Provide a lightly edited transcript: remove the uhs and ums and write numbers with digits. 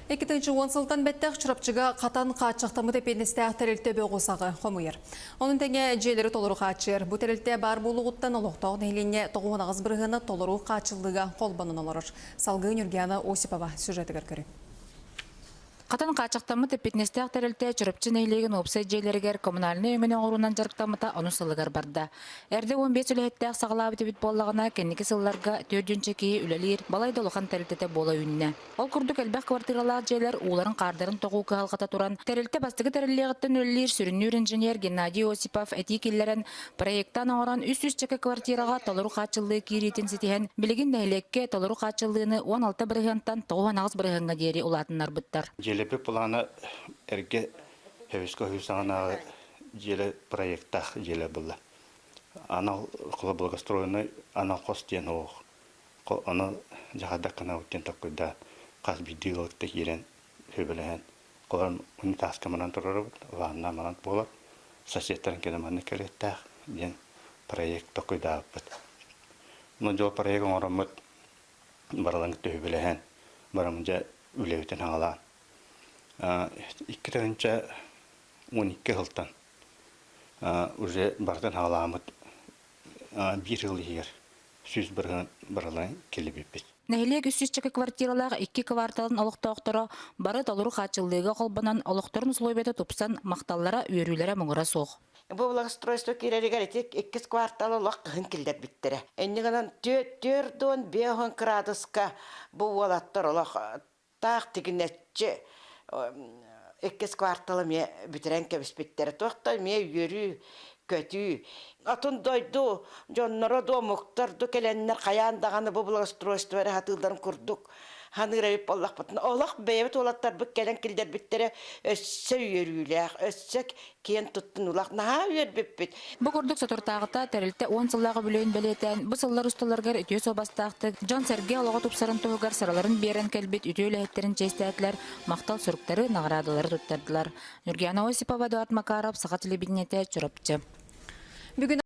Экитінші онсылтан бәттәқ чырапчыға қатан қачықтамы тепенесті тәрілті бөғысағы қомыйыр. Оның тәңе жейлері толыру қачыр. Бұ тәрілті бар болуғыттан олықтауын әйлене тоғуын ағыз бірғыны толыру қачылдыға қолбанын олырыр. Салғы Нюргияна Осипова сюжеті көркірі. Катын качактамы тепетнестек терилте чырыпчы нейлеген опсай жейлергер коммунальный өңінен орунан жарықтамыта оны сылыгар барда. Әрде 15 үлеттек сағылабы тепет боллағына кеннекі сылларға төрдүнче кейі үлелер балай долухан терилтете бола үнне. Ол күрдік әлбәк квартиралар жейлер уларын қардарын тоғу кығалқата туран. Терилте бастығы терилегіттен үлелер сүріннүр инженер Геннадий Осипов әтикелерін проекттан оңыран үс чеке квартираға толыру қачылығы кирейтін сетеген білігін нәйлекке толыру қачылығыны 16 бірғантан 9 бірғанға дері улатынар бұттар. Желепе планы эрге хевиско хюсана желе проекта желе было. Она около благоустроенной, она хостен ох. Она жахада кана утен такой да каз бидило тегирен хебелен. Колан унитаска манан турар ванна манан болот. Соседтарин кене манны келетта ден проект такой да бит. Но жол проект орамыт баралан төбелен. Барамжа үлейтен ала. Иккеренче 12 хылтан уже бардан халамыт бир жыл егер сүз баралан келебеппет. Нәһилек 300 чеке квартиралар 2 кварталын олықтауқтыры бары толыру қачылдығы қолбынан олықтырын условияты тупсан мақталлара үйрүлері мұңыра соқ. Бұл благоустройство керерігер етек 2 кварталы олақ қығын келдер біттірі. Әнігінен 4-5 градуска бұл олаттар олақ тақ тігінетчі 2 кварталы ме бүтірен кәбіспеттері тоқта ме үйірі көті. Атын дойду, жоннары до мұқтарды келеннер қаяндағаны бұл благоустройствары хатылдарын күрдік. Ханырайып Аллах бұтын. Олақ бәйбіт олаттар бұл келен келдер біттері өссі үйірілер, өссі кен тұттын олақ. Наға үйер беппет. Бұл күрдік сатыртағыта тәрілті 10 сыллағы бүлейін бәлетен, бұл сыллар ұсталарғар үтіе собастақты, жан сәрге олаға тұпсарын тұғығар сараларын берен кәлбет үтіе ләхеттерін честәтілер, мақтал сұрықтары нағырадылары тұттардылар. Нюргияна Осипова, Эдуард Макаров, Сақа телебидениеті, Чурапчы.